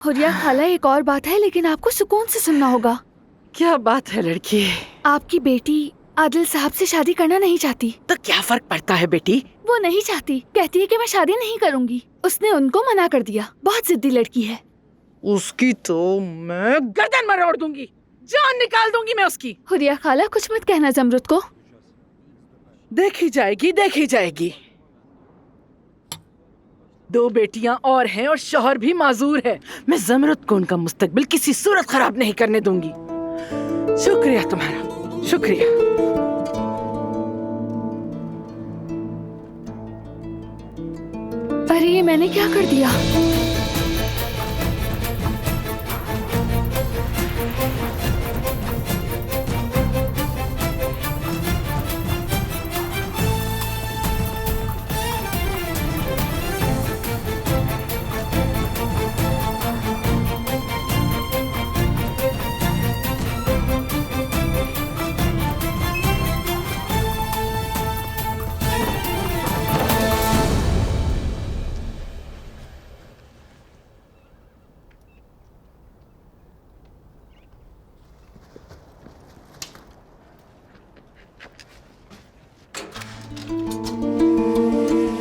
हुरिया खाला, एक और बात है, लेकिन आपको सुकून से सुनना होगा। क्या बात है लड़की? आपकी बेटी आदिल साहब से शादी करना नहीं चाहती। तो क्या फर्क पड़ता है बेटी? वो नहीं चाहती, कहती है कि मैं शादी नहीं करूंगी। उसने उनको मना कर दिया। बहुत जिद्दी लड़की है। उसकी तो मैं गर्दन मरोड़ दूंगी, जान निकाल दूंगी मैं उसकी। हुरिया खाला, कुछ मत कहना जमरुद को। देखी जाएगी, देखी जाएगी। 2 बेटियां और हैं और शौहर भी माजूर है। मैं जमरुद को उनका मुस्तकबिल किसी सूरत खराब नहीं करने दूंगी। शुक्रिया तुम्हारा, शुक्रिया। अरे ये मैंने क्या कर दिया?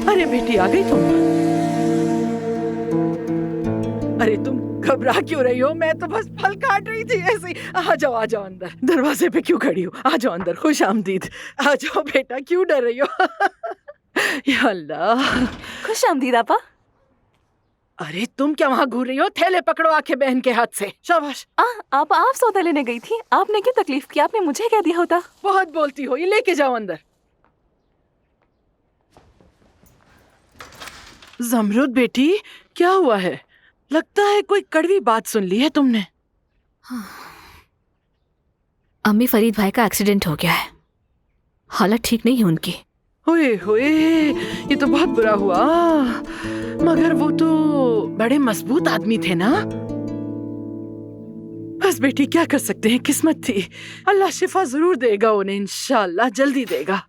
अरे बेटी, आ गई तुम? अरे तुम घबरा क्यों रही हो? मैं तो बस फल काट रही थी ऐसे ही। आ जाओ अंदर। दरवाजे पे क्यों खड़ी हो? आ जाओ अंदर। खुश आमदीद। आ जाओ बेटा, क्यों डर रही हो? या अल्लाह। खुश आमदीद आपा। अरे तुम क्या वहाँ घूर रही हो? थैले पकड़ो आके बहन के हाथ से। शाबाश। आप सौदा लेने गई थी। आपने क्यों तकलीफ की? आपने मुझे क्या दिया होता? बहुत बोलती हो, ये लेके जाओ अंदर। जमरुद बेटी, क्या हुआ है? लगता है कोई कड़वी बात सुन ली है तुमने। अम्मी फरीद भाई का एक्सीडेंट हो गया है। हालत ठीक नहीं है उनकी। ओए होए, ये तो बहुत बुरा हुआ। मगर वो तो बड़े मजबूत आदमी थे ना। बस बेटी, क्या कर सकते हैं, किस्मत थी। अल्लाह शिफा जरूर देगा उन्हें, इंशाअल्लाह जल्दी देगा।